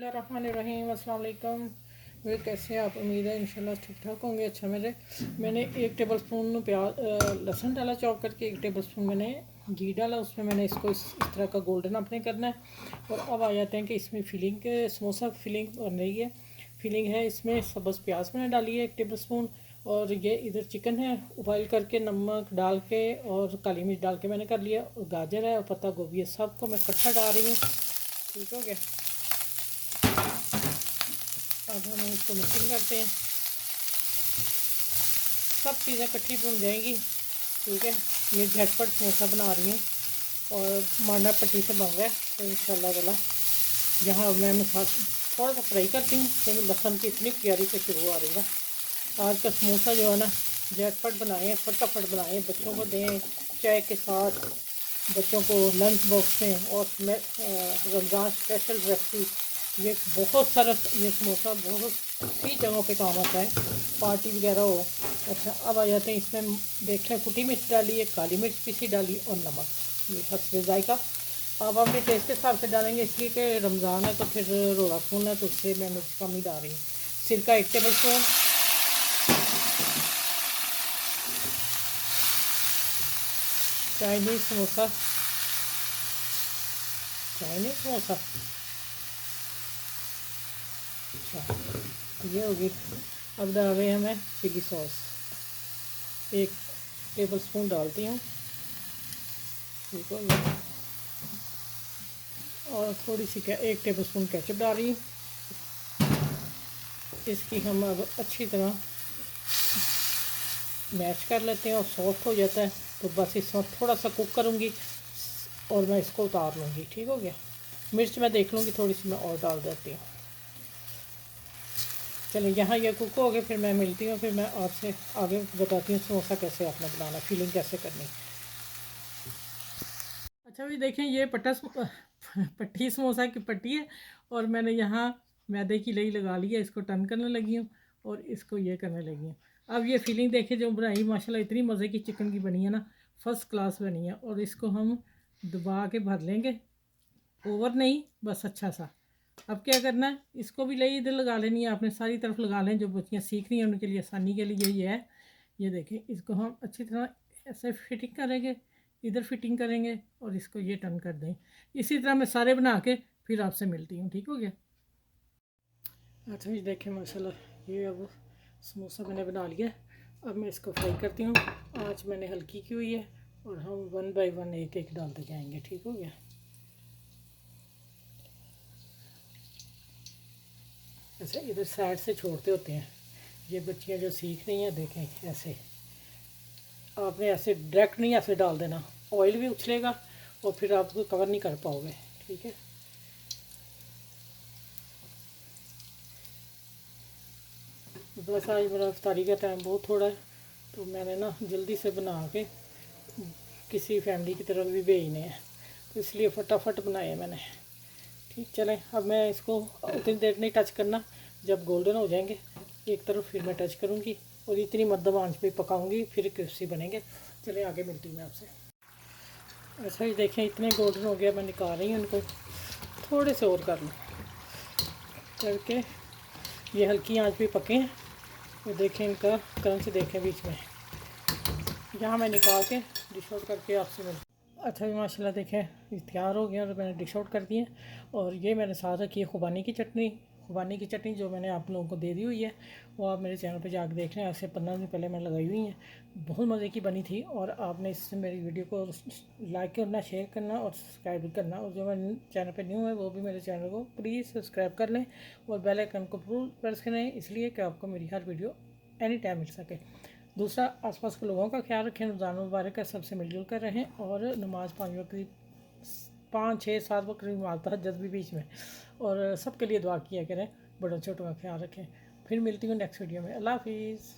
बिस्मिल्लाहिर्रहमानिर्रहीम। अस्सलाम वालेकुम। वे कैसे हैं आप? उम्मीद है इंशाल्लाह ठीक ठाक होंगे। अच्छा, मैंने 1 टेबल स्पून लहसुन डाला चॉप करके, 1 टेबल स्पून मैंने घी डाला, उसमें मैंने इसको इस तरह का गोल्डन अपने करना है। और अब आ जाते हैं कि इसमें फिलिंग के समोसा फिलिंग बन रही है। फिलिंग है इसमें सब्ज़ प्याज मैंने डाली है 1 टेबल स्पून, और ये इधर चिकन है उबाइल करके नमक डाल के और काली मिर्च डाल के मैंने कर लिया, और गाजर है और पत्ता गोभी है, सबको मैं इकट्ठा डाल रही हूँ। ठीक हो गया। अब हम इसको मिक्सिंग करते हैं, सब चीज़ें इकट्ठी भून जाएंगी। ठीक है, ये झटपट समोसा बना रही हूँ और मांडा पट्टी से बन रहा है, तो इंशाल्लाह ताला यहाँ मैं मसाला थोड़ा सा फ्राई करती हूँ, तो लहसुन की इतनी प्यारी से खुशबू आ रही है। आज का समोसा जो है ना, झटपट बनाएं, फटाफट बनाएं, बच्चों को दें चाय के साथ, बच्चों को लंच बॉक्स में। और रमज़ान स्पेशल रेसिपी, ये बहुत सारा, ये समोसा बहुत सी जगहों पे काम आता है, पार्टी वगैरह हो। अच्छा, अब आ जाते हैं इसमें, देख लें कुटी मिर्च डाली है, काली मिर्च पीसी डाली और नमक, ये हस्बे जायका। अब अपने टेस्ट के हिसाब से डालेंगे, इसलिए कि रमज़ान है तो फिर रोज़ा खून है, तो उससे मैं मिर्च कम ही डाल रही हूँ। सिरका 1 table spoon, Chinese samosa, Chinese samosa, अच्छा ये होगी। अब डाल रहे हैं मैं चिली सॉस, 1 टेबल स्पून डालती हूँ। ठीक हो गया। और थोड़ी सी 1 टेबल स्पून केचप डाल रही हूँ। इसकी हम अब अच्छी तरह मैश कर लेते हैं और सॉफ्ट हो जाता है, तो बस इसमें थोड़ा सा कुक करूँगी और मैं इसको उतार लूँगी। ठीक हो गया। मिर्च मैं देख लूँगी, थोड़ी सी मैं और डाल देती हूँ। चलो, यहाँ ये कुक हो गए, फिर मैं मिलती हूँ, फिर मैं आपसे आगे बताती हूँ समोसा कैसे आपने बनाना, फिलिंग कैसे करनी। अच्छा भी देखें, ये पट्टी समोसा की पट्टी है, और मैंने यहाँ मैदे की लई लगा ली है, इसको टर्न करने लगी हूँ और इसको ये करने लगी हूँ। अब ये फिलिंग देखें जो बनाई, माशाल्लाह इतनी मज़े की चिकन की बनी है ना, फर्स्ट क्लास बनी है। और इसको हम दबा के भर लेंगे, ओवर नहीं, बस अच्छा सा। अब क्या करना है, इसको भी लई इधर लगा लेनी है आपने, सारी तरफ लगा लें, जो बच्चियाँ सीख रही हैं उनके लिए आसानी के लिए ये है। ये देखें, इसको हम अच्छी तरह ऐसे फिटिंग करेंगे, इधर फिटिंग करेंगे और इसको ये टर्न कर दें। इसी तरह मैं सारे बना के फिर आपसे मिलती हूँ। ठीक हो गया। अच्छा जी, देखें माशाल्लाह ये अब समोसा मैंने बना लिया है। अब मैं इसको फ्राई करती हूँ, आँच मैंने हल्की की हुई है, और हम 1 बाय 1 एक एक डालते जाएंगे। ठीक हो गया। अच्छा, इधर साइड से छोड़ते होते हैं ये बच्चियाँ जो सीख रही हैं, देखें ऐसे आपने ऐसे डायरेक्ट नहीं ऐसे डाल देना, ऑयल भी उछलेगा और फिर आप उसको कवर नहीं कर पाओगे। ठीक है। बस आज मेरा इफ्तारी का टाइम बहुत थोड़ा है, तो मैंने ना जल्दी से बना के किसी फैमिली की तरफ भी भेजने हैं, तो इसलिए फटाफट बनाए मैंने। ठीक, चलें, अब मैं इसको उतनी देर नहीं टच करना, जब गोल्डन हो जाएंगे एक तरफ फिर मैं टच करूँगी, और इतनी मध्यम आंच पे पकाऊंगी, फिर क्रिस्पी बनेंगे। चलें, आगे मिलती हूँ मैं आपसे। ऐसा ही देखें, इतने गोल्डन हो गया, मैं निकाल रही हूँ इनको, थोड़े से और कर लूँ करके। ये हल्की आंच पे पके हैं, तो देखें इनका क्रंच देखें बीच में। यहाँ मैं निकाल के डिश आउट करके आपसे मिलती। अच्छा जी, माशाल्लाह देखें ये तैयार हो गया और मैंने डिश आउट कर दिए। और ये मैंने साथ रखी है खुबानी की चटनी, खुबानी की चटनी जो मैंने आप लोगों को दे दी हुई है, वो आप मेरे चैनल पे जाकर देख लें। आज से 15 दिन पहले मैंने लगाई हुई है, बहुत मज़े की बनी थी। और आपने इससे मेरी वीडियो को लाइक करना, शेयर करना और सब्सक्राइब भी करना। और जो मेरे चैनल पर न्यू है वो भी मेरे चैनल को प्लीज़ सब्सक्राइब कर लें और बेल आइकन को प्रेस करें, इसलिए कि आपको मेरी हर वीडियो एनी टाइम मिल सके। दूसरा, आसपास के लोगों का ख्याल रखें, रमज़ान मुबारक का सबसे मिलजुल कर रहें, और नमाज़ 5 वक्त की, 5 6 7 वक्त की नमाज़ तहज्जुद भी बीच में, और सबके लिए दुआ किया करें, बड़ों छोटों का ख्याल रखें। फिर मिलती हूँ नेक्स्ट वीडियो में। अल्लाह हाफिज़।